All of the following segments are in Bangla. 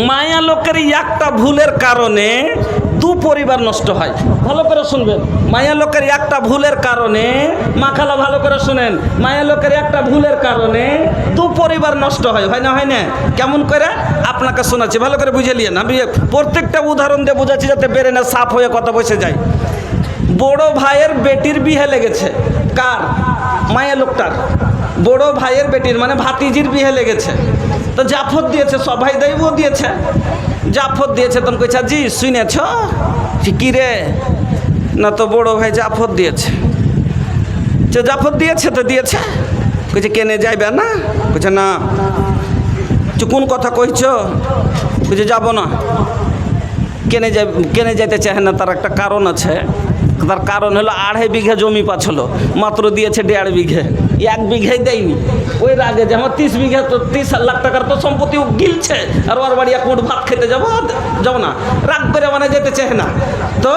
মায়া লোকের একটা ভুলের কারণে দু পরিবার নষ্ট হয়। ভালো করে শুনবেন, মায়া লোকের একটা ভুলের কারণে, মাখালা ভালো করে শুনেন, মায়া লোকের একটা ভুলের কারণে দু পরিবার নষ্ট হয়, হয় না? হয় না? কেমন করে আপনাকে শোনাচ্ছি, ভালো করে বুঝে নিয়েন। আমি প্রত্যেকটা উদাহরণ দিয়ে বুঝাচ্ছি যাতে বেড়ে না সাফ হয়ে কথা বসে যায়। বড় ভাইয়ের বেটির বিয়ে লেগেছে। কার? মায়া লোকটার। বড় ভাইয়ের বেটির মানে ভাতিজির বিয়ে লেগেছে। তো জাফর দিয়েছে, সবাই দেবও দিয়েছে। জাফর দিয়েছে, তখন কইছে জি শুনেছ কি রে? না তো বড় ভাই জাফর দিয়েছে। জাফর দিয়েছে তো দিয়েছে। কইছে কেনে যাইবে না? কইছে না। কোন কথা কইছ? কইছে যাব না। কেনে যাইতে চায় না, তার একটা কারণ আছে। তার কারণ হলো 2.5 বিঘা জমি পাচ্ছিল, মাত্র দিয়েছে 1.5 বিঘে, 1 বিঘাই দেয়নি। ওই রাগে যে আমার 30 বিঘা তো 30 লাখ টাকার তো সম্পত্তি ও গিলছে, আর ওর বাড়ি এক মুঠ ভাত খেতে যাবো না, রাগ করে মানে যেতে চায় না। তো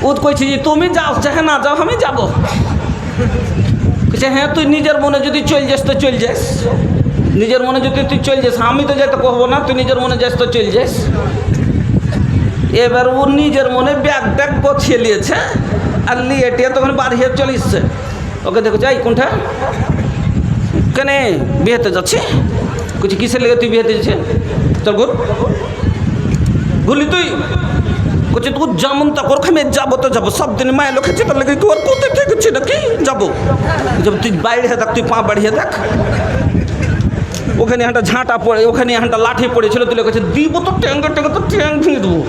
ও কইছি যে তুমি যাও, চাহে না যাও, আমি যাবো। কইছে হ্যাঁ তুই নিজের মনে যদি চল যাস তো চল যাস, নিজের মনে যদি তুই চল যাস, আমি তো যেতে কহবো না, তুই নিজের মনে যাস তো চল যাস। এবার ও নিজের মনে ব্যাগ ট্যাগ গোছিয়ে নিয়েছে আর নিয়ে টিয়ে তখন বাড়িয়ে চলে এসছে। ওকে দেখো যাই কোনটা কেনে বিয়েতে যাচ্ছি। কুচি কিসের লেগে তুই বিয়েতে যাচ্ছে? চল গুর গুলি তুই। কুচি তুই যেমন তা কর, আমি যাবো তো যাবো, সব দিন মায়ের লোক তার লেগে কি ওর কোথায় ঠিক হচ্ছে নাকি যাবো। তুই বাইরে দেখ, তুই পা বাড়িয়ে দেখ। ওখানে একটা ঝাঁটা পড়ে, ওখানে একটা লাঠি পড়েছিল, তুলে কাছে দিব তো ট্যাঙ্গে ট্যাঙ্গে তো ট্যাং ভেঙে দেবো।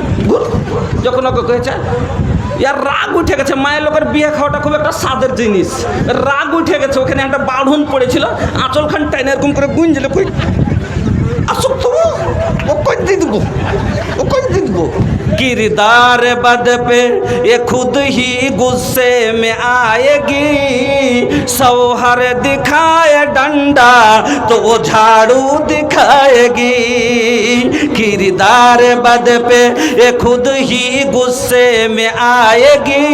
যখন ওকে কয়েছে ইয়ার রাগ উঠে গেছে, মায়ের লোকের বিয়ে খাওয়াটা খুব একটা স্বাদের জিনিস। রাগ উঠে গেছে, ওখানে একটা বাঁধন পড়েছিল, আঁচলখান টাইনে এরকম করে গুঞ্জলে কই আসুক তো ও কই দিয়ে দেবো, ও কই দিয়ে দেবো। किरदार बद पे ये खुद ही गुस्से में आएगी, सौहर दिखाए डंडा तो वो झाड़ू दिखाएगी। किरदार बद पे ये खुद ही गुस्से में आएगी,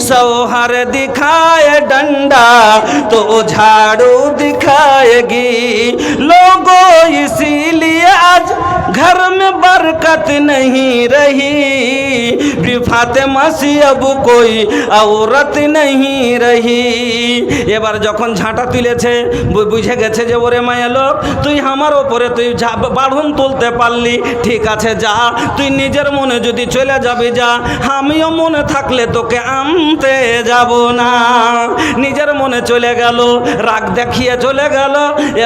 सौहर दिखाए डंडा तो वो झाड़ू दिखाएगी। लोगों इसीलिए आज घर में बरकत नहीं रही, फातिमा सी अब कोई औरत नहीं रही। এবার যখন ঝাঁটা তুলেছে বুঝে গেছে যে ওরে মায়া লোক তুই আমার ওপরে তুই বাঁধন তুলতে পারলি, ঠিক আছে যা, তুই নিজের মনে যদি চলে যাবি যা, আমিও মনে থাকলে তোকে আনতে যাব না। নিজের মনে চলে গেল, রাগ দেখিয়ে চলে গেল।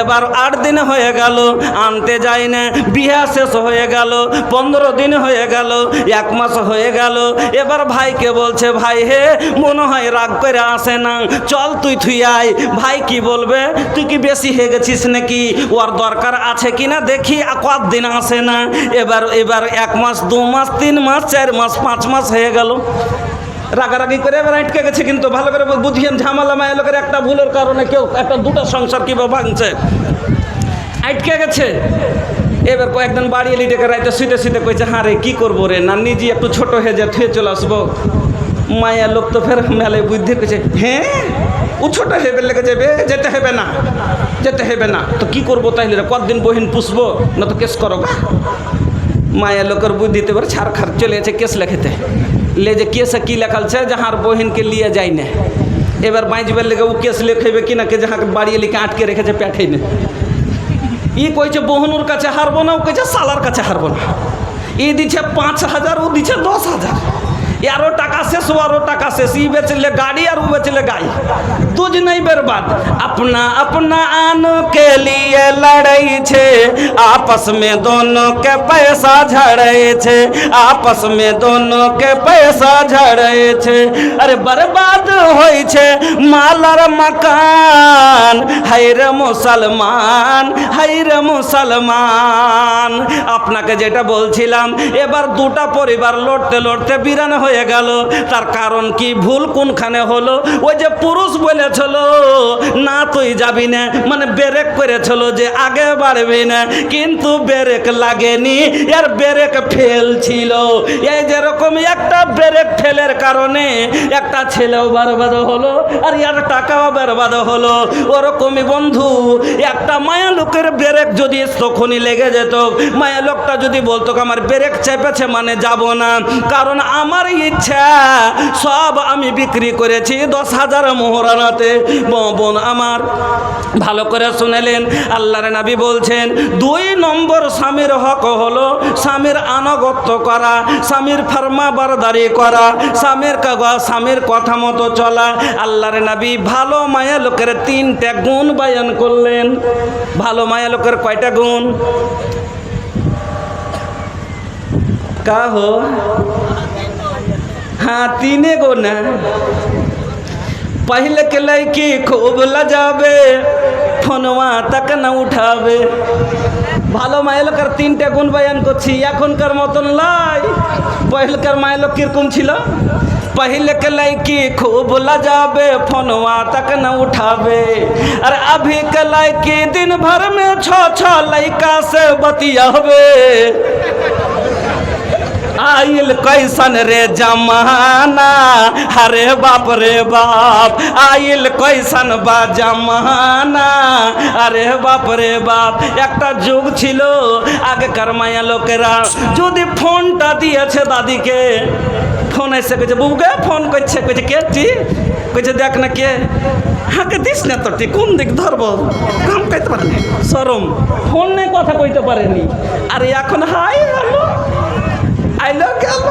এবার 8 দিন হয়ে গেল, আনতে যাই না। বিয়ে শেষ হয়ে গেল, 15 দিন হয়ে গেল, 1 মাস হয়ে গেল। এবার ভাইকে বলছে ভাই হে মনে হয় রাগ করে আসে না, চল তুই থুই আয়। ভাই কি বলবে, তুই কি বেশি হয়ে গেছিস নাকি, ওর দরকার আছে কিনা দেখি, কতদিন আসে না। এবার 1 মাস 2 মাস 3 মাস 4 মাস 5 মাস হয়ে গেল। রাগারাগি করে এবার আটকে গেছে। কিন্তু ভালো করে বুঝিয়েন, ঝামেলা মায়ের লোকের একটা ভুলের কারণে কেউ একটা দুটো সংসার কিভাবে ভাঙছে, আটকে গেছে। এবার কয়েকদিন বাড়ি এলি ডেকে রাইতে শুতে শুতে কইছে হ্যাঁ রে কী করবো রে, না নিজে একটু ছোট হয়ে যায় থুয়ে চলে আসবো। মায়ের লোক তো ফের মেলায় বুদ্ধি কইছে হ্যাঁ ও ছোট হেবে লেগে যাবে, যেতে হবে না, যেতে হবে না। তো কি করবো তাইলে, কতদিন বহিন পুষবো, না তো কেস করো গা। মায়ের লোকের বুদ্ধিতে এবার ছাড় খার চলে গেছে কেস লেখেতে। ले जे केस की लिखल है जहाँ बहन के लिए जाए न, एबार बाँचबे लगे वो केस लिखेबे कि ना के जहाँ बाड़ी लिखे आटके रेखे पेठे ने। ই কইছে বহনুর কাছে হারবো না, ও কইছে সালার কাছে হারবো না। ই দিচ্ছে 5000, ও দিচ্ছে 10000। यारो टाका शेष वारो टाका शेष, ई बेचले गाड़ी और वो बेचले गाय, तुझ नहीं बर्बाद। अपना अपना आनो के लिए लड़ाई छे, आपस में दोनों के पैसा झड़े छे, आपस में दोनों के पैसा झड़े छे। अरे बर्बाद होई छे मालर मकान, हाय रे मुसलमान, हाय रे मुसलमान। আপনাকে যেটা বলছিলাম, এবার দুটা পরিবার লড়তে লড়তে বিরান হয়ে গেল। তার কারণ কি, ভুল কোনখানে হলো? ওই যে পুরুষ বলে করেছিল না তুই যাবি না, মানে ব্রেক করেছিল যে আগে বাড়বি না, কিন্তু ব্রেক লাগেনি, এর ব্রেক ফেল ছিল। এই যেরকম একটা ব্রেক ফেলের কারণে একটা ছেলেও বরবাদ হলো আর এর টাকাও বরবাদ হলো। ওরকমই বন্ধু একটা মায়া লোকের ব্রেক যদি তখনই লেগে যেত, মায়া লোকটা যদি বলতো আমার ব্রেক চেপেছে মানে যাব না, কারণ আমার ইচ্ছা সব আমি বিক্রি করেছি 10,000 মোহরানাতে। বোন আমার ভালো করে শুনেলেন, আল্লাহর নবী বলছেন 2 নম্বর স্বামীর হক হলো স্বামীর আনুগত্য করা, স্বামীর ফরমাবরদারি করা, স্বামীর কথা মতো চলা। আল্লাহর নবী ভালো মায়া লোকের 3টা গুণ বয়ান করলেন। ভালো মায়া লোকের কয়টা গুণ? কাহো हाँ 3 गुण है। पहले के लड़की खूब लजावे, फोनवा तक न उठावे। ভালো মায়ের লোকের 3টা গুণ বয়ান করছি, এখনকার মতন লাই। পহলকার মায়ের লোক কিরকম ছিল? पहले के लड़की खूब लजावे, फोनवा तक न उठावे। और अभी के लड़की दिन भर में 6 लड़का से बतियावे। आइल कैसन रे जमाना, अरे बाप रे बाप, आइल कैसन बा जमाना, अरे बाप रे बाप। একটা যুগ ছিল আগেকার মায়া লোকেরা যদি ফোনটা দিয়েছে দাদিকে, ফোন এসে কইছে বুবুকে ফোন করছে, কইছে কে তুই? কইছে দেখ না কে। হাঁকে দিস না তো তুই কোন দিক ধরবো, কাম করতে পারেনি, শরম, ফোন নিয়ে কথা কইতে পারেনি। আর এখন হাই হ্যালো আইলো গেল,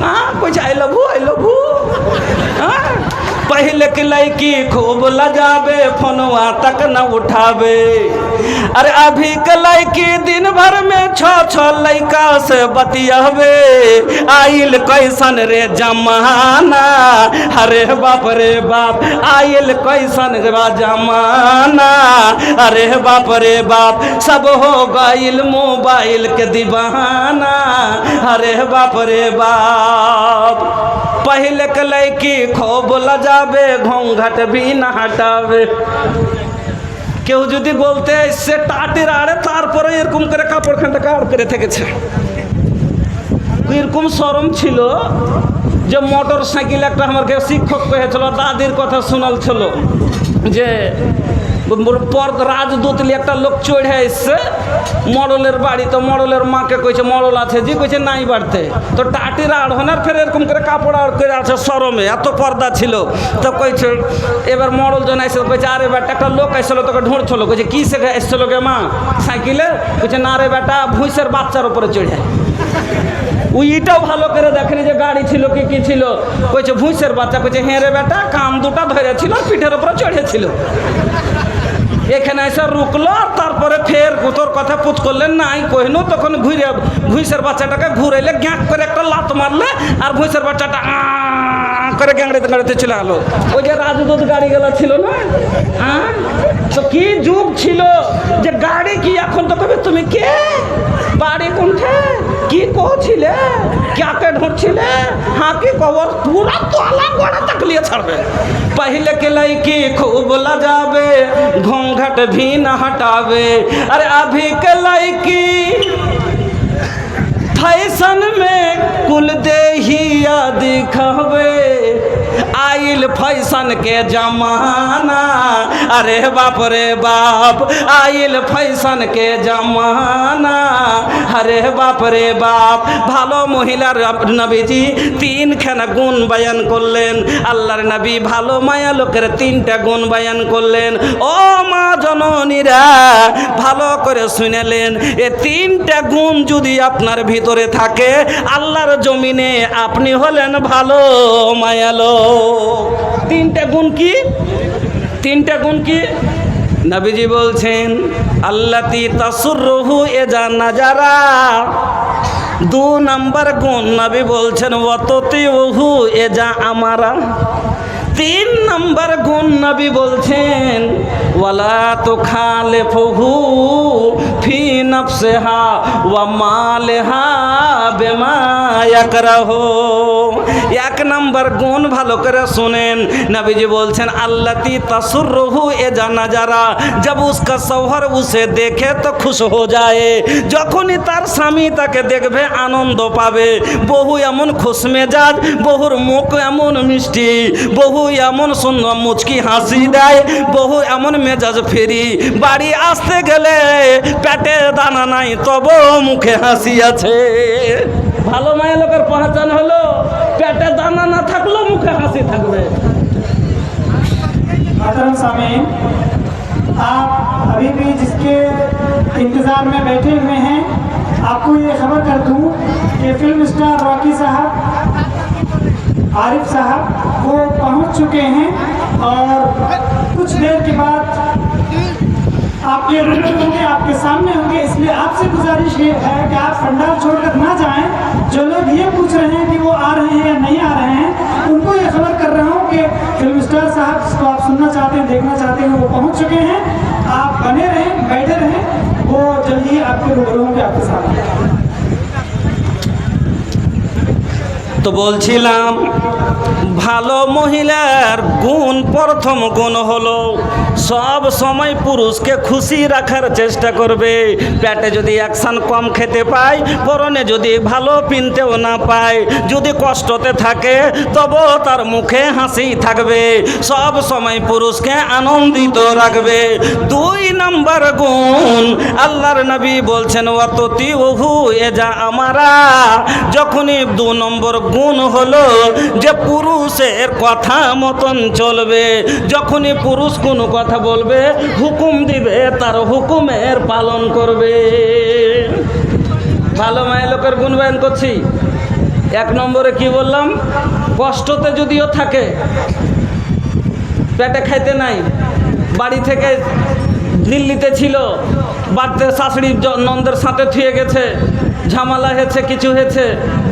हाँ कुछ आई लव यू, हाँ पहले की लड़की खूब लजावे, फोनवा तक न उठावे। अरे अभी के लड़की दिन भर में 6 लड़का से बतियावे। आइल कैसन रे जमाना, अरे बाप रे बाप, आइल कैसन रे जमाना, अरे बाप रे बाप। सब हो गइल मोबाइल के दीवाना, अरे बाप रे बाप। पहले के लड़की खूब लजावे, घूंघट भी न हटावे। কেউ যদি বলতে সে টাটির আড়ে তারপরে এরকম করে কাপড়খানটা কাড় করে থেকেছে। এরকম শরম ছিল যে মোটর সাইকেল একটা আমাকে শিক্ষক কহেছিল, দাদির কথা শোনালছিল যে রাজদূতলি একটা লোক চড়ে এসছে মডলের বাড়ি। তো মডলের মাকে কইছে মডল আছে জি, কইছে নাই বাড়তে। তো টাটির আড়হনার ফের এরকম করে কাপড় আর করে আছে শরমে, এত পর্দা ছিল। তো কইছে এবার মডল জন এসে কইছে আরে বেটা একটা লোক এসেছিল তোকে ঢুঁড়ছিল। কইছে কি সে এসেছিল গে মা সাইকেলে? কইছে না রে বেটা ভুঁইসের বাচ্চার উপরে চড়ে। ওইটাও ভালো করে দেখেনি যে গাড়ি ছিল কি ছিল। কইছে ভুঁইসের বাচ্চা। কইছে হ্যাঁ রে বেটা কাম দুটা ধরেছিল, পিঠের উপরে চড়েছিল। এখানে এসে রুকলো, তারপরে ফের তোর কথা পুছ করলেন নাই কহিনু। তখন ঘুরে ভুঁইসের বাচ্চাটাকে ঘুরাইলে গ্যাঁক করে একটা লাত মারলে, আর ভুঁইসের বাচ্চাটা করে গ্যাংড়াতে গাড়িতে চলে গেলো। ওই যে রাজদূত গাড়ি গেলা ছিল না, তো কি যুগ ছিল যে গাড়ি কি এখন তো কবে তুমি কে বাড়ি কোনঠে কি কহছিলে, কাকে ঢুঁড়ছিলে, हाँ की कवर पूरा तोला गोड़ा तक लिए छड़बे। पहले के लड़की खूब लजावे, घूंघट भी न हटावे। अरे अभी के लड़की फैशन में कुल देहिया दिखावे। आइल फैशन के जमाना, अरे बाप रे बाप, आइल फैशन के जमाना, अरे बाप रे बाप। ভালো মহিলার নবীজি 3খানা গুণ বয়ান করলেন। আল্লাহর নবী ভালো মায়া লোকের 3টা গুণ বয়ান করলেন। ও মা জননীরা ভালো করে শুনেলেন, এই 3টা গুণ যদি আপনার ভিতরে থাকে আল্লাহর জমিনে আপনি হলেন ভালো মায়া লোক। 3টা গুণ কি? 3টা গুণ কি? নবীজি বলছেন আল্লাতি তাসুররুহু এজা নাজারা। 2 নম্বর গুণ নবী বলছেন ওয়াততিউহু এজা আমারা। 3 নম্বর গুণ নবী বলছেন ওয়ালা তুখালিফুহু ফি নফসিহা ওয়া মালিহা বিমা ইয়াকরাহু। এক নাম্বার গুণ ভালো করে শুনেন, নবীজি বলছেন আল্লাতি তাসুররুহু এ জানা যারা जब उसका शौहर उसे देखे तो खुश हो जाए, যখনই তার স্বামী তাকে দেখবে আনন্দ পাবে। বহু এমন খুশ মেজাজ, বহুর মুখ এমন মিষ্টি, বহু এমন সুন্দর মুচকি হাসি দেয়, বহু এমন মেজাজ ফেরি, বাড়ি আসতে গেলে পেটে দানা নাই তবু মুখে হাসি আছে। ভালো মায়ের লোকের পহচান হলো পেটে দানা না থাকলেও মুখে হাসি থাকবে। आप अभी भी जिसके इंतज़ार में बैठे हुए हैं, आपको ये खबर कर दूं कि फिल्म स्टार रॉकी साहब, आरिफ साहब वो पहुंच चुके हैं और कुछ देर के बाद आपके रूबरू होंगे, आपके सामने होंगे। इसलिए आपसे गुजारिश ये है कि आप पंडाल छोड़कर ना जाएं। जो लोग ये पूछ रहे हैं कि वो आ रहे हैं या नहीं आ रहे हैं, उनको ये खबर कर रहा हूँ कि फिल्म स्टार साहब जिसको आप सुनना चाहते हैं, देखना चाहते हैं, वो पहुँच चुके हैं। आप बने रहें, बैठे रहें, वो जल्दी ही आपके रूबरू होंगे, आपके सामने। তো বলছিলাম ভালো মহিলার গুণ, প্রথম গুণ হলো সব সময় পুরুষকে খুশি রাখার চেষ্টা করবে। পেটে যদি অ্যাকশন কম খেতে পায়, পরনে যদি ভালো পিনতেও না পায়, যদি কষ্টতে থাকে তবু তার মুখে হাসি থাকবে, সব সময় পুরুষকে আনন্দিত রাখবে। 2 নম্বর গুণ আল্লাহর নবী বলছেন ওয়াততি ওহু এ যা আমারা, যখনই 2 নম্বর গুণ হলো যে পুরুষের কথা মতন চলবে। যখনই পুরুষ কোনো কথা বলবে, হুকুম দিবে, তার হুকুমের পালন করবে। ভালো মায়ের লোকের গুণ বয়ান করছি। 1 নম্বরে কি বললাম, কষ্টতে যদিও থাকে, পেটে খাইতে নাই, বাড়ি থেকে দিল্লিতে ছিল, বাড়িতে শাশুড়ি নন্দের সাথে থুয়ে গেছে, ঝামেলা হয়েছে, কিছু হয়েছে,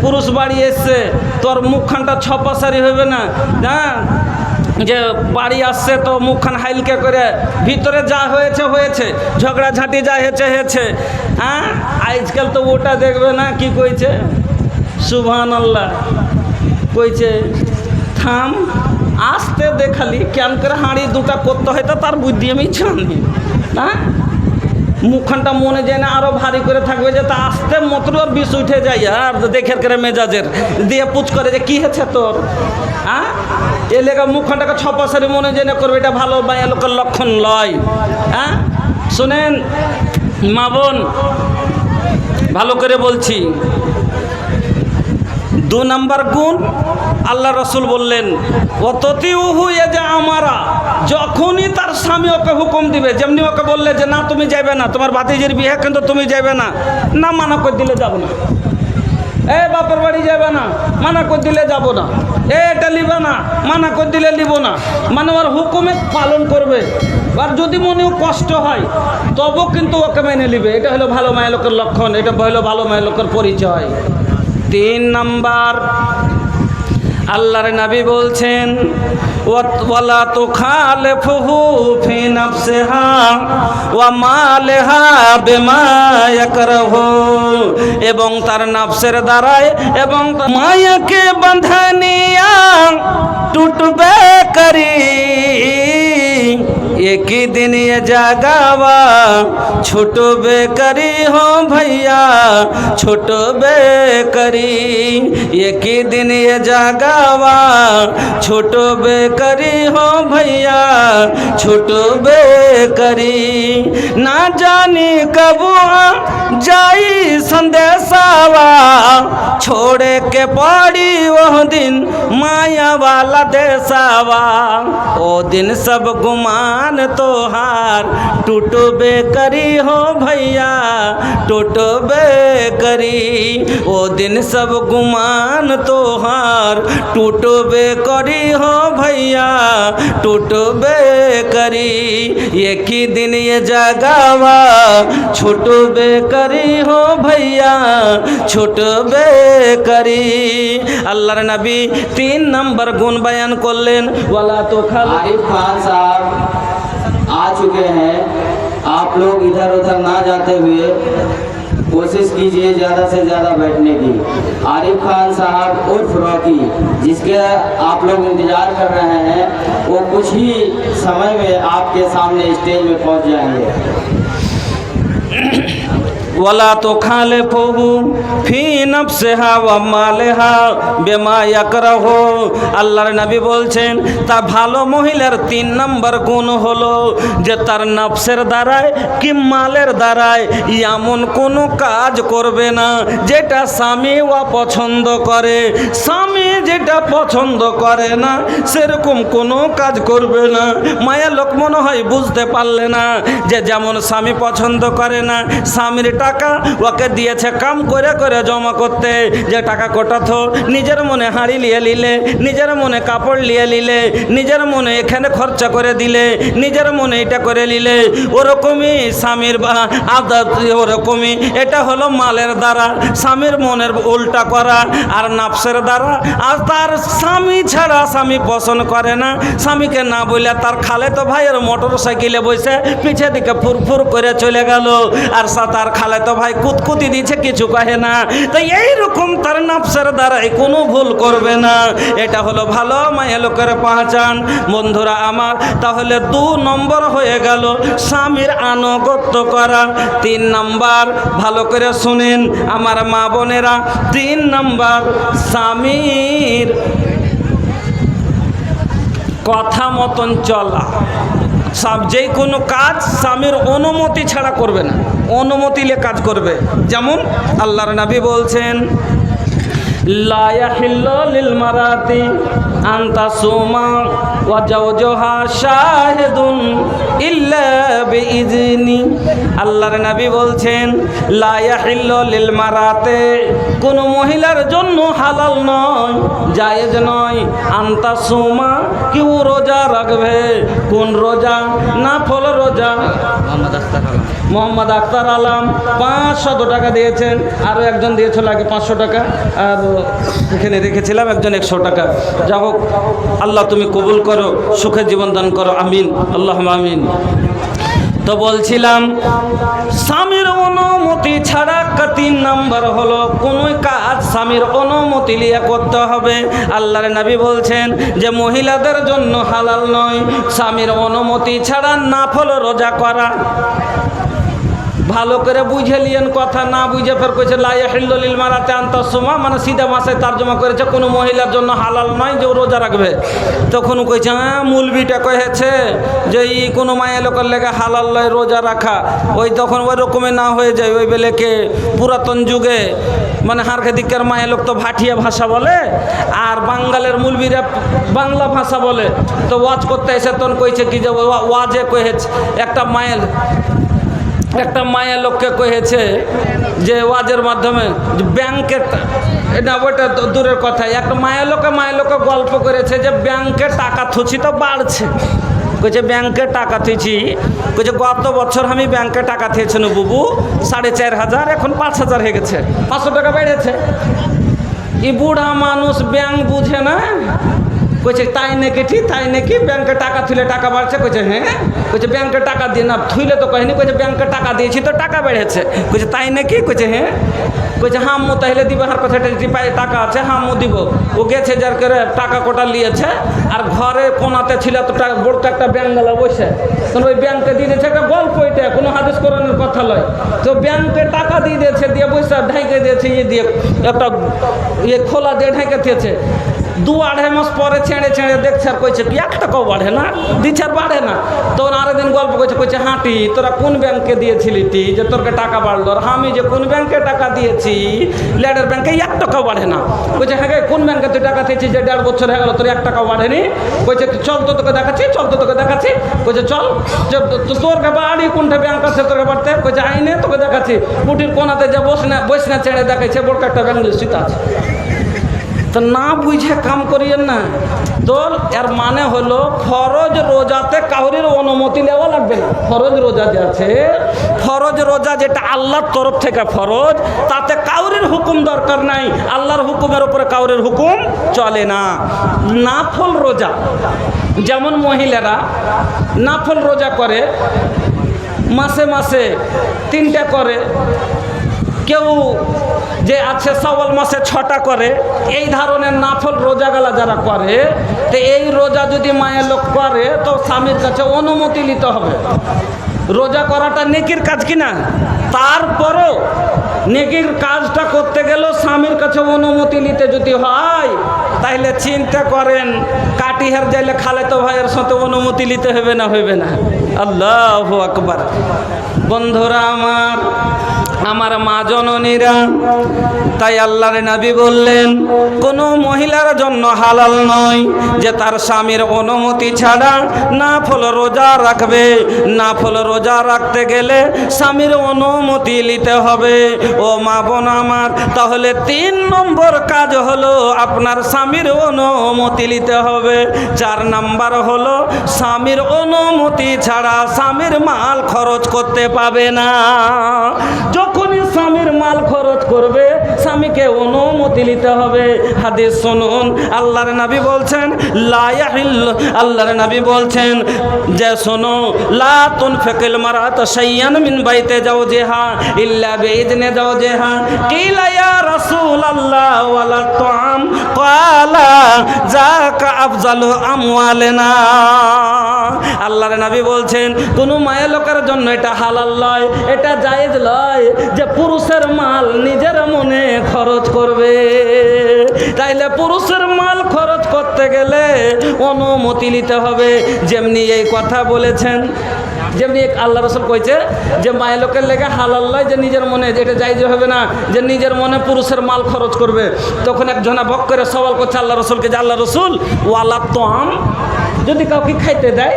পুরুষ বাড়ি এসছে, তোর মুখখানটা ছপাশারি হবে না, হ্যাঁ, যে বাড়ি আসছে তো মুখখান হাইলকে করে, ভিতরে যা হয়েছে হয়েছে, ঝগড়াঝাঁটি যা হয়েছে হয়েছে। হ্যাঁ, আজকাল তো ওটা দেখবে না, কি কইছে সুবহানাল্লাহ, কইছে থাম আসতে দেখালি কেন করে হাঁড়ি দুটা করতে হয়, তা তার বুদ্ধি আমি জানি। হ্যাঁ, মুখখানটা মনে যায় না আরো ভারী করে থাকবে, যে তা আসতে মতর আর বিষ উঠে যায়, আর দেখে করে মেজাজের দিয়ে পুচ করে যে কি হয়েছে তোর। হ্যাঁ, এ লেখা মুখখানটাকে ছপাশারি মনে যায় না করবে, এটা ভালো মায়ের লোকের লক্ষণ লয়। হ্যাঁ, শুনেন মা বোন, ভালো করে বলছি। 2 নম্বর গুণ আল্লাহ রসুল বললেন অততি উহু এ যে আমারা, যখনই তার স্বামী ওকে হুকুম দিবে, যেমনি ওকে বললে যে না তুমি যাবে না, তোমার ভাতিজির বিয়ে কিন্তু তুমি যাবে না, না মানা করে দিলে যাবো না, এ বাপের বাড়ি যাবে না, মানা করে দিলে যাবো না, এটা লিবে না, মানা করে দিলে লিব না, মানে ওর হুকুমে পালন করবে। আর যদি মনেও কষ্ট হয় তবু কিন্তু ওকে মেনে নিবে। এটা হলো ভালো মায়ের লোকের লক্ষণ, এটা হলো ভালো মায়ের লোকের পরিচয়। 3 নম্বর আল্লাহর নবী বলছেন ওয়ালা তুখালিফুহু ফি নাফসিহা ওয়া মালিহা বিমা ইয়াকরাহু, এবং তার নাফসের দ্বারায় এবং মায়াকে বাঁধানিয়া টুটবে করি, एक ही दिन ये जागावा छोटो बेकरी हो भैया छोटो बेकरी, एक ही दिन ये जागावा छोटो बेकरी हो भैया छोटो बेकरी, ना जानी कब जाई संदेशावा छोड़े के पड़ी वो दिन माया वाला देसावा, ओ दिन सब गुमान तोहार टूटबे करी हो भैया टूटबे करी, ओ दिन सब गुमान तोहार टूटबे करी हो भैया टूटबे करी, एक ही दिन ये जगावा छूटबे करी हो भैया छूटबे करी। अल्लाह नबी 3 नंबर गुण बयान करलेन वाला तो आरिफ खान साहब आ चुके हैं, आप लोग इधर उधर ना जाते हुए कोशिश कीजिए ज़्यादा से ज़्यादा बैठने की। आरिफ खान साहब उर्फ रॉकी, जिसके आप लोग इंतज़ार कर रहे हैं, वो कुछ ही समय में आपके सामने स्टेज में पहुंच जाएंगे। ওয়ালা তো খালে ফবু ফি নফসিহা ওয়া মালিহা বিমা ইয়াকরাহু। আল্লাহর নবী বলছেন তা ভালো মহিলার 3 নম্বর গুণ হলো যে তার নফসের দ্বারায় কি মালের দ্বারায় এমন কোনো কাজ করবে না যেটা স্বামী অপছন্দ করে। স্বামী যেটা পছন্দ করে না সেরকম কোনো কাজ করবে না। মায়া লোক মনে হয় বুঝতে পারলে না যে যেমন স্বামী পছন্দ করে না, স্বামীর টাকা ওকে দিয়েছে কাম করে করে জমা করতে, যে টাকা কোটাথো নিজের মনে হাঁড়ি লিয়ে নিলে, নিজের মনে কাপড় লিয়ে নিলে, নিজের মনে এখানে খরচা করে দিলে, নিজের মনে এটা করে নিলে, ওরকমই স্বামীর আদত, ওরকমই এটা হলো মালের দ্বারা স্বামীর মনের উল্টা করা। আর নাফসের দ্বারা আর তার স্বামী ছাড়া স্বামী পছন্দ করে না, স্বামীকে না বললে তার খালেতো ভাইয়ের মোটর সাইকেলে বসে পিছে দিকে ফুরফুর করে চলে গেল, আর তার খালেতো ভাই কুতকুতি দিচ্ছে কিছু কহে না। তো এইরকম তার নাফসের দ্বারাই কোনো ভুল করবে না। এটা হলো ভালো মায়া লোকের পাহচান। বন্ধুরা আমার, তাহলে 2 নম্বর হয়ে গেল স্বামীর আনুগত্য করা। 3 নম্বর ভালো করে শুনেন আমার মা বোনেরা, 3 নম্বর স্বামীর কথা মতন চলা। যে কোনো কাজ স্বামীর অনুমতি ছাড়া করবে না, অনুমতি নিয়ে কাজ করবে। যেমন আল্লাহর নবী বলছেন লা ইয়াহিল্লু লিল মারাতি আন তাসুমা ওয়া জাওজুহা শাহিদুন ইল্লা বিইজনি। আল্লাহর নবী বলছেন লা ইয়াহিল্লু লিল মারাতে, কোন মহিলার জন্য হালাল নয়, জায়েজ নয়, আন তাসুমা কেউ রোজা রাখবে। কোন রোজা? নাফল রোজা। মোহাম্মদ আখতার আলম 500 টাকা দিয়েছেন, আরও একজন দিয়েছিল আগে 500 টাকা, আর এখানে রেখেছিলাম একজন 100 টাকা। যা হোক, আল্লাহ তুমি কবুল করো, সুখে জীবন দান করো, আমিন, আল্লাহ আমিন। তো বলছিলাম স্বামীর অনুমতি ছাড়া 3 নম্বর হলো কোনো কাজ স্বামীর অনুমতি নিয়ে করতে হবে। আল্লাহর নবী বলছেন যে মহিলাদের জন্য হালাল নয় স্বামীর অনুমতি ছাড়া নাফল রোজা করা। ভালো করে বুঝে লিয়েন, কথা না বুঝে ফের কইছে লা ইয়াহিল্লু লিল মারাতি আন তাসুমা, মানে সিধা মাসায় তর্জমা করেছে কোনো মহিলার জন্য হালাল নয় যে ও রোজা রাখবে। তখন কইছে হ্যাঁ মুলবিটা কয়েছে যে এই কোনো মায়ের লোকের লেগে হালাল নয় রোজা রাখা। ওই তখন ওই রকমে না হয়ে যায়, ওই বেলেকে পুরাতন যুগে মানে হারখে দিকের মায়ের লোক তো ভাটিয়া ভাষা বলে, আর বাঙ্গালের মুলবিরা বাংলা ভাষা বলে। তো ওয়াজ করতে এসে তখন কইছে কি যে ওয়াজে কয়েছে একটা মায়ের লোককে কয়েছে যে ওয়াজের মাধ্যমে ব্যাংকের, এটা ওইটা দূরের কথা, একটা মায়ের লোকে গল্প করেছে যে ব্যাংকে টাকা থুছি তো বাড়ছে। কইছে ব্যাংকে টাকা থুইছি, কইছে গত বছর আমি ব্যাংকে টাকা থুয়েছি না বুবু 4,500, এখন 5,000 হয়ে গেছে, 500 টাকা বেড়েছে। এই বুড়া মানুষ ব্যাংক বুঝে না, কইছে তাই নাকি? ঠিক তাই নাকি? ব্যাংকে টাকা থুলে টাকা বাড়ছে? কইছে হ্যাঁ। কইছে ব্যাংকে টাকা দিয়ে না থুইলে তো কহেনি, কইছে ব্যাংকে টাকা দিয়েছি তো টাকা বেড়েছে। কইছে তাই নাকি? কইছে হ্যাঁ। কইছে হাম্মু তাহলে দিবে, হার কথা টাকা আছে হাম্মু দিব। ও গেছে যার করে টাকা কোটা নিয়েছে, আর ঘরে কোনাতে ছিল তো বড় একটা ব্যাংকওয়ালা বসে, তখন ওই ব্যাংকে দিয়ে দিয়েছে। একটা গল্প, এটা কোনো হাদিস কোরআনের কথা নয়। তো ব্যাংকে টাকা দিয়ে দিয়েছে, দিয়ে বসে ঢাইকে দিয়েছে, ইয়ে দিয়ে একটা ইয়ে খোলা দিয়ে ঢাইকে দিয়েছে। 2-2.5 মাস পরে ছেড়ে দেখছে, আর কইছে কি 1 টাকাও বাড়ে না, 2-4 বাড়ে না। তখন আরো দিন গল্প করছে, কইছে হাঁটি তোরা কোন ব্যাংকে দিয়েছিলি টি যে তোরকে টাকা বাড়লো? আর আমি যে কোন ব্যাংকে টাকা দিয়েছি লেডার ব্যাংকে 1 টাকাও বাড়ে না। কইছে হ্যাঁ কোন ব্যাংকে তুই টাকা দিয়েছিস যে 1.5 বছর হয়ে গেল তোর 1 টাকাও বাড়েনি? কইছে চল তো তোকে দেখাচ্ছি, চল তো তোকে দেখাচ্ছি। কইছে চল, তোরকে বাড়ি কোনটা ব্যাংক আছে তোরকে বাড়তে? কইছে আইনে তোকে দেখাচ্ছি। কুটির কোনাতে যে বস না ছেড়ে দেখাইছে বড় একটা ব্যাংক লিস্ট আছে। তো না বুঝে কাম করিয়েন না। তো এর মানে হলো ফরজ রোজাতে কাউরির অনুমতি নেওয়া লাগবে না। ফরজ রোজা যে আছে, ফরজ রোজা যেটা আল্লাহর তরফ থেকে ফরজ, তাতে কাউরির হুকুম দরকার নাই। আল্লাহর হুকুমের উপরে কাউরির হুকুম চলে না। নাফল রোজা, যেমন মহিলারা নাফল রোজা করে, মাসে মাসে 3টা করে, কেউ যে আছে শাওয়াল মাসে 6টা করে, এই ধরনের নাফল রোজাগুলা যারা করে, তো এই রোজা যদি মায়ের লোক করে তো স্বামীর কাছে অনুমতি নিতে হবে। রোজা করাটা নেকির কাজ কিনা, তারপরও নেকির কাজটা করতে গেলেও স্বামীর কাছে অনুমতি নিতে যদি হয়, তাহলে চিন্তা করেন কাটিহার যাইলে খালেতো ভাইয়ের সাথে অনুমতি নিতে হবে না, হইবে না? আল্লাহু আকবার। বন্ধুরা আমার মা জননীরা, তাই আল্লাহর নবী বললেন কোনো মহিলার জন্য হালাল নয় যে তার স্বামীর অনুমতি ছাড়া নাফল রোজা রাখবে। নাফল রোজা রাখতে গেলে স্বামীর অনুমতি নিতে হবে। ও মা বোন আমার, তাহলে 3 নম্বর কাজ হলো আপনার স্বামীর অনুমতি নিতে হবে। 4 নাম্বার হলো স্বামীর অনুমতি ছাড়া স্বামীর মাল খরচ করতে পাবে না। যখনই স্বামীর মাল খরচ করবে স্বামীকে অনুমতি নিতে হবে। হাদিস শুনুন, আল্লাহর নবী বলছেন লা ইয়াহিল্লু, আল্লাহর নবী বলছেন যে শোনো, লা তুনফিকুল মারাত শাইয়ান মিন বাইতে জাওজিহা ইল্লা বিইذনি জাওজিহা। কিলা ইয়া রাসূলুল্লাহ ওয়ালা তুআম, ক্বালা যাকা আফজালু আমওয়ালিনা। আল্লাহর নবী বলছেন কোন মায়ের লোকের জন্য এটা হালাল নয়, এটা জায়েজ নয় যে পুরুষের মাল নিজের মনে খরচ করবে। তাইলে পুরুষের মাল খরচ করতে গেলে অনুমতি নিতে হবে। যেমনি এই কথা বলেছেন, যেমনি আল্লাহ রসুল কইছে যে মায়ের লোকের লেগে হালাল নয় যে নিজের মনে, যেটা জায়েজ হবে না যে নিজের মনে পুরুষের মাল খরচ করবে। তখন একজনা বক করে সওয়াল করছে আল্লাহ রসুলকে যে আল্লাহ রসুল ওয়ালা তোয়াম, যদি কাউকে খাইতে দেয়,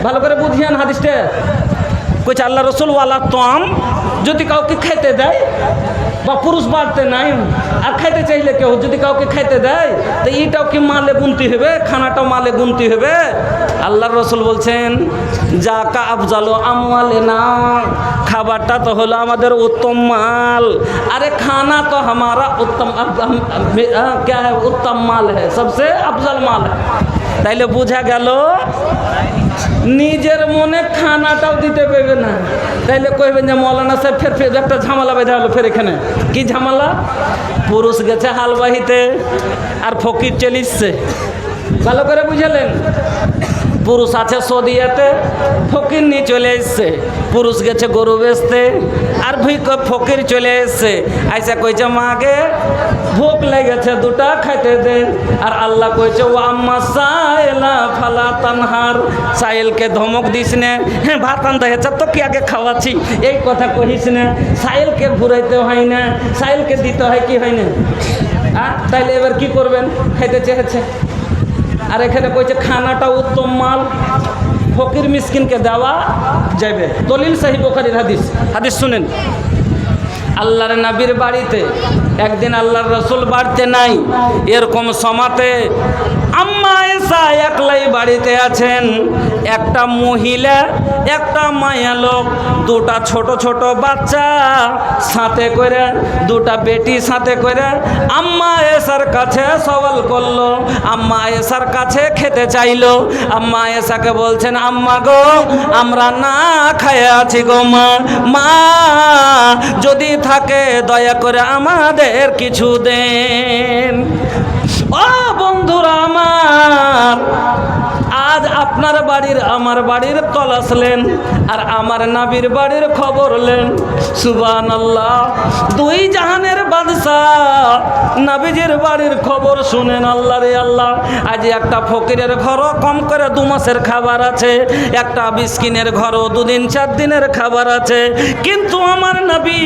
ভালো করে বুঝিয়ান হাদিসটা, কইছে আল্লাহ রসুল ওয়ালা তোয়াম, যদি কাউকে খাইতে দেয় বা পুরুষ বাড়তে নাই আর খাইতে চাইলে কেউ যদি কাউকে খাইতে দেয়, তো এইটাও কি মালে গুনতি হবে, খানাটাও মালে গুনতি হবে? আল্লাহর রসুল বলছেন যাকা আফজালু আমওয়ালিনা, খাবারটা তো হলো আমাদের উত্তম মাল। আরে খানা তো हमारा उत्तम क्या है, उत्तम माल है, सबसे अफजल माल है। তাইলে বোঝা গেল নিজের মনে খানাটাও দিতে পারবে না। তাইলে কইবেন যে মৌলানা সাহেব ফের একটা ঝামেলা বেঁধে হলো। ফের এখানে কি ঝামেলা? পুরুষ গেছে হালবাহিতে আর ফকির চলিচ্ছে। ভালো করে বুঝালেন, পুরুষ আছে সৌদিয়াতে, ফকির নিয়ে চলে এসছে। পুরুষ গেছে গরু বেচতে আর ফকির চলে এসছে। আইসা কইছে মাকে ভোক লেগেছে, 2টা খাইতে দেন। আর আল্লাহ কইছে ও আম্মা সাইলা ফালা তানহার, সাইলকে ধমক দিস না, হ্যাঁ ভাত আনতে হয়েছে তো কি আগে খাওয়াচ্ছি, এই কথা কহিস না। সাইলকে ঘুরাইতে হয় না, সাইলকে দিতে হয়, কি হয় না? তাইলে এবার কি করবেন? খাইতে চেয়েছে আর এখানে কইছে খানাটা উত্তম মাল, ফকির মিসকিনকে দেওয়া যাবে। দলিল সহিহ বুখারীর হাদিস। হাদিস শুনেন, আল্লাহর নবীর বাড়িতে একদিন আল্লাহর রসুল বাড়িতে নাই, এরকম সমাতে আম্মা আয়েশা একলাই বাড়িতে আছেন। একটা মহিলা, একটা মায়া লোক, 2টা ছোট ছোট বাচ্চা সাথে করে, 2টা বেটি সাথে করে আম্মা আয়েশার কাছে সওয়াল করলো, আম্মা আয়েশার কাছে খেতে চাইলো। আম্মা আয়েশাকে বলছেন আম্মা গো, আমরা না খায় আছি গো মা, মা যদি থাকে দয়া করে আমাদের কিছু দেন। ও বন্ধুরা আমার, আজ আপনার বাড়ির আমার বাড়ির তলাশলেন আর আমার নবীর বাড়ির খবর লেন। সুবহানাল্লাহ, 2 জাহানের বাদশাহ নবীজির বাড়ির খবর শুনেন। আল্লাহ রে আল্লাহ, আজ একটা ফকিরের ঘরও কম করে 2 মাসের খাবার আছে, একটা মিসকিনের ঘরও 2 দিন 4 দিনের খাবার আছে। কিন্তু আমার নবী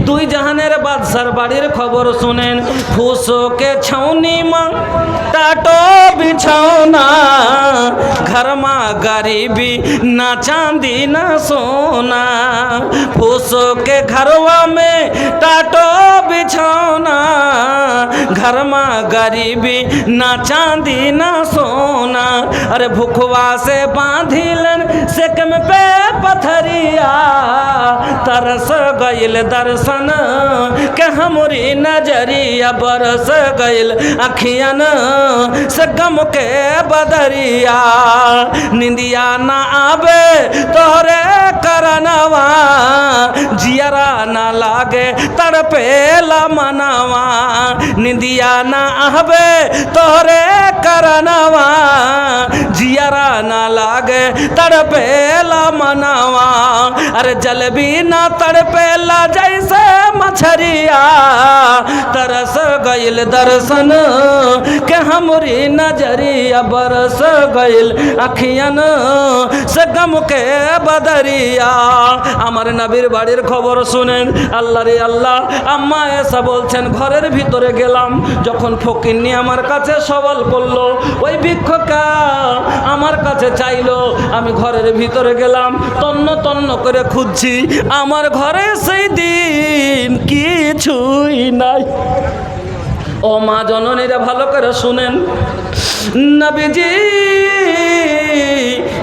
2 জাহানের বাদশার বাড়ির খবর শুনেন। ফুসোকে ছাউনি মা টাটো বিছাওনা, घर में गरीबी ना चांदी ना सोना, फूसों के घरवा में टाटो बिछौना, घर में गरीबी ना चांदी ना सोना, अरे भुखवा से बांधिलन सेकम पे पथरिया, तरस गइल दर्शन के हमरी नजरिया, बरस गइल अखियन से गम के बदरिया, निंदिया ना आवे तोहरे करनवा, जियरा ना लागे तड़पेला मनवा, निंदिया ना आवे तोहरे करनवा, जियरा ना लागे तड़पेला मनवा, अरे जल भी ना तड़पेला जैसे मछरिया, तरस गइल दर्शन के हमरी नजरिया, बरस गइल अखियन से गम के बदरिया। আমার নবীর বাড়ির খবর শুনেন, আল্লাহ রে আল্লাহ, আম্মা এসা বলছেন ঘরের ভিতরে গেলাম, যখন ফকিন্নি আমার কাছে সওয়াল করলো, ওই ভিক্ষুকা আমার কাছে চাইলো, আমি ঘরের ভিতরে গেলাম, তন্ন তন্ন করে খুঁজছি, আমার ঘরে সেই দিন কিছুই নাই। ও মা জননীরা ভালো করে শুনেন, নবীজি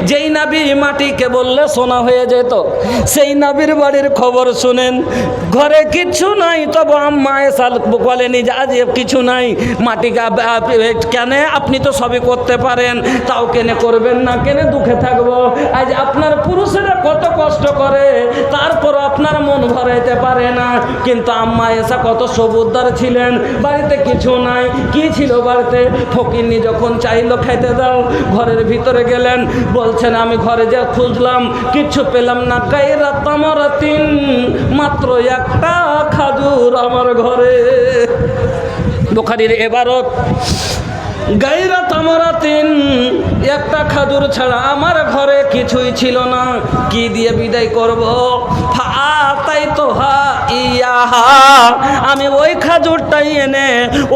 যেই নবী মাটিকে বললে সোনা হয়ে যেত, সেই নবীর বাড়ির খবর শুনেন, ঘরে কিছু নাই, তবে আম্মা এসা বলেনি যে আজ কিছু নাই, মাটিকে কেন আপনি তো সবই করতে পারেন, তাও কেনে করবেন না, কেনে দুঃখে থাকবো, আজ আপনার পুরুষেরা কত কষ্ট করে, তারপর আপনার মন ভরাইতে পারে না, কিন্তু আম্মা এসা কত সবুদ্দার ছিলেন, বাড়িতে কিছু নাই, কি ছিল বাড়িতে, ফকিন্নি যখন চাইলো খাইতে দাও, ঘরের ভিতরে গেলেন, বলছেন আমি ঘরে যা খুঁজলাম কিচ্ছু পেলাম না, গায়রা তামারাতিন, মাত্র একটা খাজুর আমার ঘরে। বুখারীর ইবারত, গায়রা তামারাতিন, একটা খাজুর ছাড়া আমার ঘরে কিছুই ছিল না, কি দিয়ে বিদায় করব, ফাআতাইতুহা ইয়াহা, আমি ওই খাজুরটাই এনে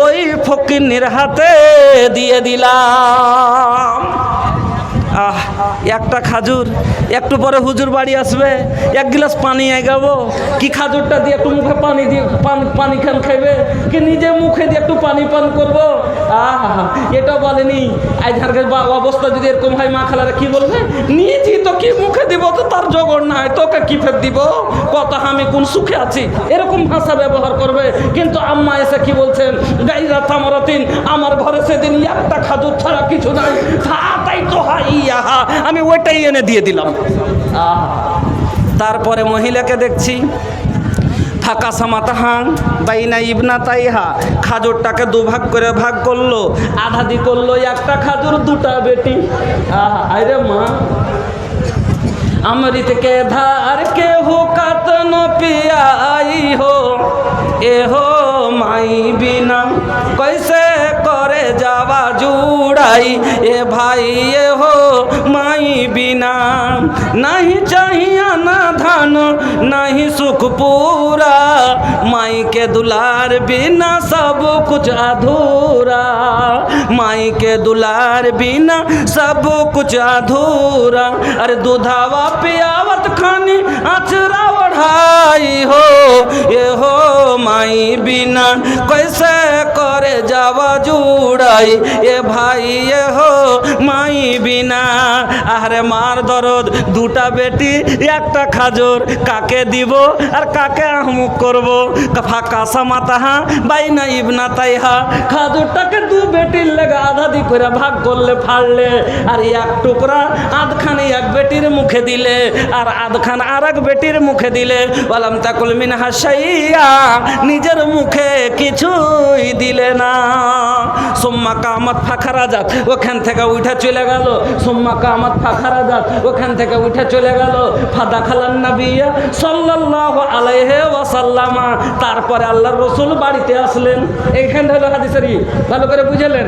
ওই ফকিন্নির হাতে দিয়ে দিলাম। আহ, একটা খাজুর, একটু পরে হুজুর বাড়ি আসবে, এক গ্লাস পানি এগাবো, কি খাজুরটা দিয়ে একটু মুখে পানি দিয়ে পানি খাইবে, কি নিজে মুখে দিয়ে একটু পানি পান করবো, এটা বলেনি। আজকের অবস্থা যদি এরকম হয়, মা খালারা কি বলবে, নিয়েছি তো কি মুখে দিব, তো তার জগর না হয়, তোকে কি ফের দিব, কত আমি কোন সুখে আছি, এরকম ভাষা ব্যবহার করবে। কিন্তু আম্মা এসে কি বলছেন, গায়রা তামারাতিন, আমার ঘরে সেদিন একটা খাজুর ছাড়া কিছু নাই, ফাআতাইতুহা ইয়াহা, আমি ওইটাই এনে দিয়ে দিলাম। তারপরে মহিলাকে দেখছি, ফাঁকা সামাতাহা বাইনা ইবনা তাইহা, খাজুরটাকে দুভাগ করে ভাগ করলো, আধাদি করলো, একটা খাজুর দুটা বেটি। আরে মা, अमृत के धार के हो कतन पियाई हो, ए हो माई बिना कैसे करे जावा जुड़ाई, ए भाई ए हो माई बिना नहीं चाहिए ना धन नहीं सुख पूरा, माई के दुलार बिना सब कुछ अधूरा, माई के दुलार बिना सब कुछ अधूरा, अरे दूधावा पियावत खानी अचरा बढ़ाई हो, ये हो माई बिना कैसे करे जावा जुड़ाई, ये भाई ये हो माई बिना। আরে মার দরদ, দুটা বেটি একটা খাজুর, কাকে দিব আর কাকে আহমুক করব, ফাঁকা সামাতাহা বাইনা ইবনা তাইহা, খাজুরটাকে দু বেটির লেগে আধাদি করে ভাগ করলে, ফাড়লে, আর এক টুকরা আধখানি এক বেটির মুখে দিলে, আর আধখান আর এক বেটির মুখে দিলে, বলাম তাকুল মিনহা শাইয়া, নিজের মুখে কিছুই দিলে না। সুম্মা কামাত ফাখারা যাত, ওখান থেকে উঠে চলে গেল, সুম্মা কামাত ফাখারা যাত, ওখান থেকে উঠে চলে গেল, ফাদা খালান নবিয়া সাল্লাল্লাহু আলাইহি ওয়াসাল্লাম, তারপরে আল্লাহর রাসূল বাড়িতে আসলেন। এইখান হলো হাদিসের, ভালো করে বুঝলেন।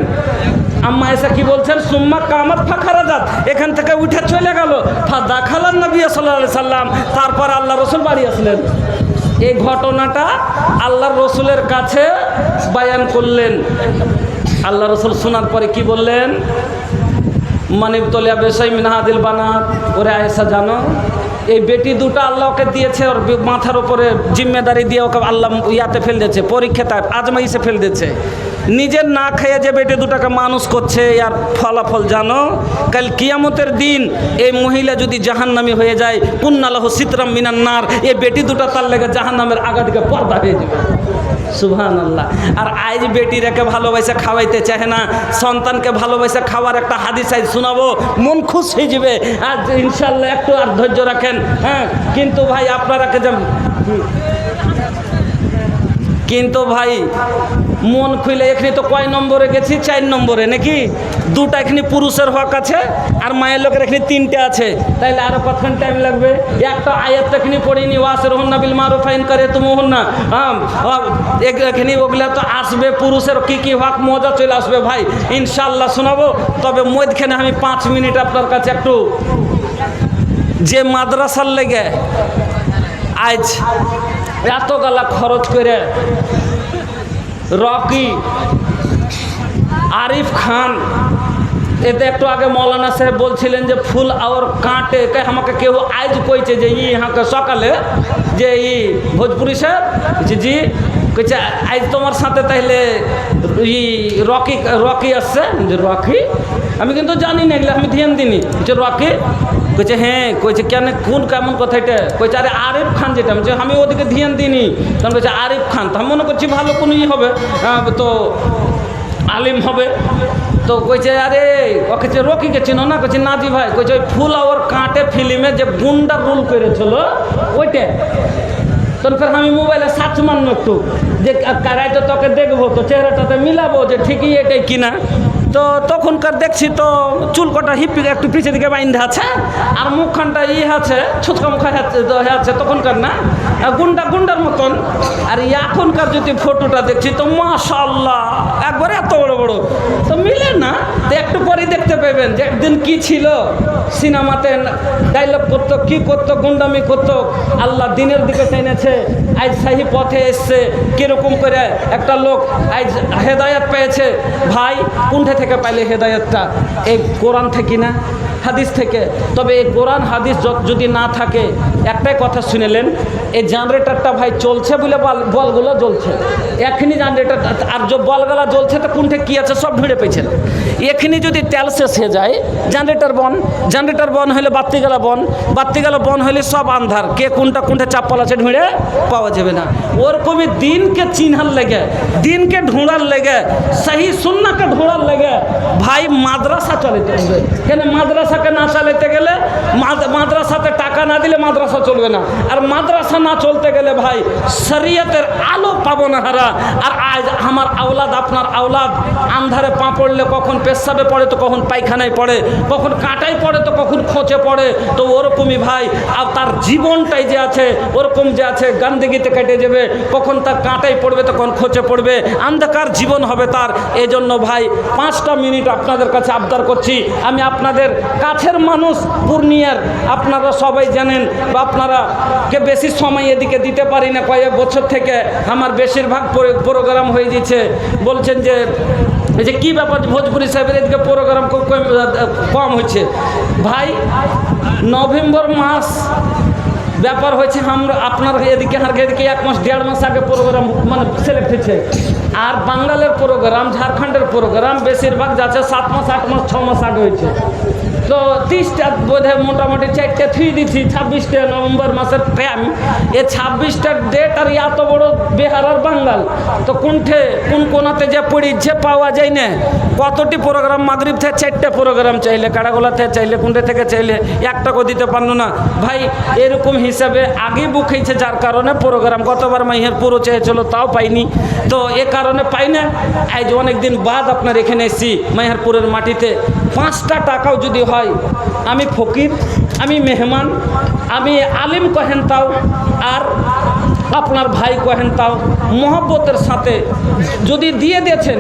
আম্মা এসে কি বলছেন, সুম্মা কামাত ফাখারা যাত, এখান থেকে উঠে চলে গেল, ফাদা খালান নবিয়া সাল্লাল্লাহু আলাইহি সাল্লাম, তারপর আল্লাহর রাসূল বাড়ি আসলেন। এই ঘটনাটা আল্লাহর রাসূলের কাছে বয়ান করলেন। আল্লাহ রাসূল শোনার পরে কি বললেন, মানিব তলিয়া বেশাই মিনহাদিল বানাত, ওরে আয়েশা জানো এই বেটি দুটো আল্লাহকে দিয়েছে, ওর মাথার উপরে জিম্মেদারি দিয়ে ওকে আল্লাহ ইয়াতে ফেল দিয়েছে, পরীক্ষাতে আজমাইশে ফেল দিয়েছে। নিজের না খেয়ে যে বেটি দুটাকে মানুষ করছে, আর ফলাফল জানো, কাল কিয়ামতের দিন এই মহিলা যদি জাহান্নামী হয়ে যায়, কুন্নালাহু সিতরাম মিনান্নার, এই বেটি দুটা তার লেগে জাহান্নামের আগা দিকে পর্দা হয়ে যাবে। সুবহানাল্লাহ। আর আজ বেটিরাকে ভালোবাসা খাওয়াইতে চায় না, সন্তানকে ভালোবাসা খাওয়ার একটা হাদিস আজ শোনাবো, মন খুশ হয়ে যাবে। আর ইনশাল্লাহ একটু আর ধৈর্য রাখেন। হ্যাঁ, কিন্তু ভাই আপনারা কিন্তু ভাই মন খুলে এখানে তো কয় নম্বরে গেছি, 4 নম্বরে নাকি, দুটা এখানে পুরুষের হক আছে আর মায়ের লোকের এখানে 3টে আছে, তাইলে আরো কতক্ষণ টাইম লাগবে? একটা আয়াত এখানে পড়িনি, ওয়াসিরহুন্না বিল মারুফ ইন কারিতুমুহুন্না, এখানে ওগুলা তো আসবে, পুরুষের কি কি হক মজা চলে আসবে ভাই, ইনশাআল্লাহ শোনাবো। তবে মধ্যখানে আমি 5 মিনিট আপনার কাছে একটু, যে মাদ্রাসার লেগে আজ এত গালা খরচ করে রকি, আরিফ খান, এতে একটু আগে মৌলানা সাহেব বলছিলেন যে ফুল আর কাঁটে, আমাকে কেউ আজ কইছে যে ইহাকে সকালে যে ভোজপুরি সাহেব জি কইছে আজ তোমার সাথে তাইলে রকি আসছে, যে রকি আমি কিন্তু জানি না, এগুলো আমি ধ্যান দিনি, যে রকি কইছে হ্যাঁ, কইছে কেন কোন কেমন কথা এটা, কইছে আরে আরিফ খান যেটা, আমি ওদিকে ধ্যান দিনি, তখন কইছে আরিফ খান, তো আমি মনে করছি ভালো কোনো হবে, তো আলিম হবে, তো কইছে আরে ওকে রকিকে চিনো না, কইছে না জি ভাই, কইছে ওই ফুল আর কাঁটে ফিল্মে যে গুন্ডা রোল করেছিল ওইটা, তখন ফের আমি মোবাইলে সার্চ মারনো একটু, যে কারাই তো তোকে দেখবো, তো চেহারাটাতে মিলাবো যে ঠিকই এটাই কিনা, তো তখনকার দেখছি তো চুল কটা হিপি একটু পিছিয়ে দিকে বাইন্ধা আছে, আর মুখখানটা আছে ছুটকা মুখা আছে, তখনকার না গুন্ডার মতন। আর এখনকার যদি ফটোটা দেখছি তো মাশাআল্লাহ একবারে এত বড় বড়, তো মিলে না, তো একটু পরেই দেখতে পাবেন যে একদিন কি ছিল, সিনেমাতে ডায়লগ করতো, কি করতো, গুন্ডামি করতো, আল্লাহ দিনের দিকে টেনেছে, আজ সাহি পথে এসছে, কিরকম করে একটা লোক আজ হেদায়েত পেয়েছে। ভাই কোনটা থেকে পাইলে হেদায়েতটা? এই কোরআন থেকে না, হাদিস থেকে। তবে এই কোরআন হাদিস যদি না থাকে, একটাই কথা শুনেলেন, এই জেনারেটরটা ভাই চলছে বলে বলগুলো জ্বলছে, এখনই জেনারেটর, আর যে বলগুলা জ্বলছে তো কোনটা কী আছে সব ভিড়ে পেয়েছেন। এখনই যদি তেল শেষ হয়ে যায়, জেনারেটর বন হলে বাত্তিগুলা বন হলে সব আন্ধার, কে কোনটা চাপ্পল আছে ঢুঁড়ে পাওয়া যাবে না। ওরকমই দিনকে চিনহার লেগে, দিনকে ঢুঁড়ার লেগে, সহি সুন্নাহকে ঢোঁড়ার লেগে ভাই মাদ্রাসা চালাতে হবে। কেন মাদ্রাসাকে না চালাতে গেলে, মাদ্রাসাতে টাকা না দিলে মাদ্রাসা চলবে না, আর মাদ্রাসা না চলতে গেলে ভাই শরীয়তের আলো পাবো না হারা। আর আজ আমার আওলাদ, আপনার আওলাদ আন্ধারে পা পড়লে কখন পেশাবে পড়ে, তো কখন পায়খানায় পড়ে, কখন কাঁটায় পড়ে, তো কখন খোঁচে পড়ে, তো ওরকমই ভাই আর তার জীবনটাই যে আছে ওরকম যে আছে, গান্দিগিতে কেটে যাবে, কখন তার কাঁটায় পড়বে, তখন খোঁচে পড়বে, অন্ধকার জীবন হবে তার। এই জন্য ভাই 5টা মিনিট আপনাদের কাছে আবদার করছি, আমি আপনাদের কাছের মানুষ, পূর্ণিয়ার, আপনারা সবাই জানেন, বা আপনারা কে বেশি সময় এদিকে দিতে পারি না, কয়েক বছর থেকে আমার বেশিরভাগ প্রোগ্রাম হয়ে যাচ্ছে। বলছেন যে এই যে কী ব্যাপার, ভোজপুরি সাহেবের এদিকে প্রোগ্রাম খুব কম হচ্ছে। ভাই নভেম্বর মাস ব্যাপার হয়েছে, আমরা আপনার এদিকে আর এদিকে 1 মাস 1.5 মাস আগে প্রোগ্রাম মানে সিলেক্ট হয়েছে, আর বাঙালের প্রোগ্রাম, ঝাড়খণ্ডের প্রোগ্রাম বেশিরভাগ যাচ্ছে 7 মাস 8 মাস 6 মাস আগে হয়েছে। তো 30টা বোধহয় মোটামুটি 4টে থুই দিচ্ছি, 26টে নভেম্বর মাসের টাইম, এ 26টার ডেট, আর এত বড় বিহার আর বাঙ্গাল, তো কোন কোনাতে যে পড়িচ্ছে পাওয়া যায় না। কতটি প্রোগ্রাম, মাগরিব থেকে 4টে প্রোগ্রাম চাইলে, কাড়াগোলা থেকে চাইলে, কুন্ডে থেকে চাইলে, একটাকেও দিতে পারলো না ভাই। এরকম হিসাবে আগে বুক হয়েছে, যার কারণে প্রোগ্রাম গতবার মাইহের পুরো চেয়েছিল, তাও পাইনি, তো এ কারণে পাই না। আজ অনেক দিন বাদ আপনার এখানে এসেছি মাইহারপুরের মাটিতে। 5টা টাকাও যদি হয়, আমি ফকির, আমি মেহমান, আমি আলিম কহেন তাও, আর আপনার ভাই কহেন তাও, মহব্বতের সাথে যদি দিয়ে দিয়েছেন,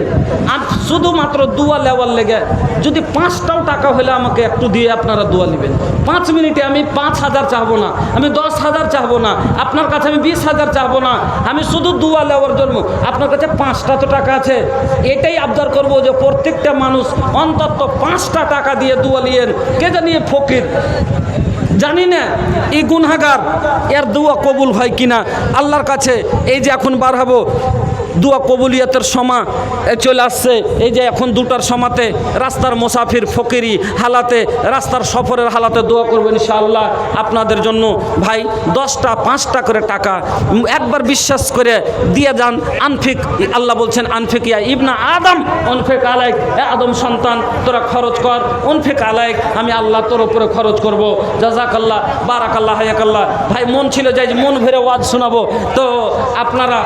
আর শুধুমাত্র দুয়া লেওয়ার লেগে, যদি 5টাও টাকা হলে আমাকে একটু দিয়ে আপনারা দুয়া নেবেন। 5 মিনিটে আমি 5,000 চাহবো না, আমি 10,000 চাহবো না, আপনার কাছে আমি 20,000 চাহবো না, আমি শুধু দুয়া লেওয়ার জন্য। আপনার কাছে 5টা তো টাকা আছে, এটাই আবদার করবো যে প্রত্যেকটা মানুষ অন্তত 5টা টাকা দিয়ে দুয়া নিয়েন। কে জানিয়ে ফকির জানি না এই গুনাহগার এর দোয়া কবুল হয় কিনা আল্লাহর কাছে। এই যে এখন বার হবো, দোয়া কবুলিয়াতের সময় চলে আসছে। এই যে এখন 2টার সময়তে রাস্তার মুসাফির ফকিরি হালাতে, রাস্তার সফরের হালাতে দোয়া করবেন ইনশাআল্লাহ আপনাদের জন্য। ভাই 10টা 5টা করে টাকা একবার বিশ্বাস করে দিয়ে যান। আনফিক, আল্লাহ বলছেন আনফিক ইয়া ইবনা আদম অনফিক আলাইক, আদম সন্তান তোরা খরচ কর, অনফিক আলাইক, আমি আল্লাহ তোর উপরে খরচ করব। জাযাকাল্লাহ, বারাকাল্লাহ, হায়াকাল্লাহ। ভাই মন ছিল যে মন ভরে ওয়াজ শোনাবো, তো আপনারা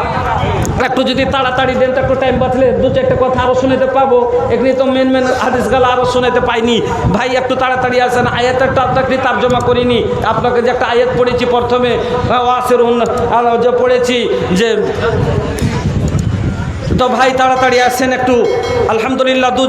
একটু যদি তাড়াতাড়ি দেন তো একটু টাইম বাঁচলে 2-4টা কথা আরও শুনতে পাবো। এখানে তো মেন হাদিসগুলো আরও শুনতে পাইনি। ভাই একটু তাড়াতাড়ি আসেন। আয়াতের টাকি তর্জমা করিনি, আপনাকে যে একটা আয়াত পড়েছি প্রথমে ওয়াসের যে পড়েছি যে, তো ভাই তাড়াতাড়ি আসেন একটু। আলহামদুলিল্লাহ 2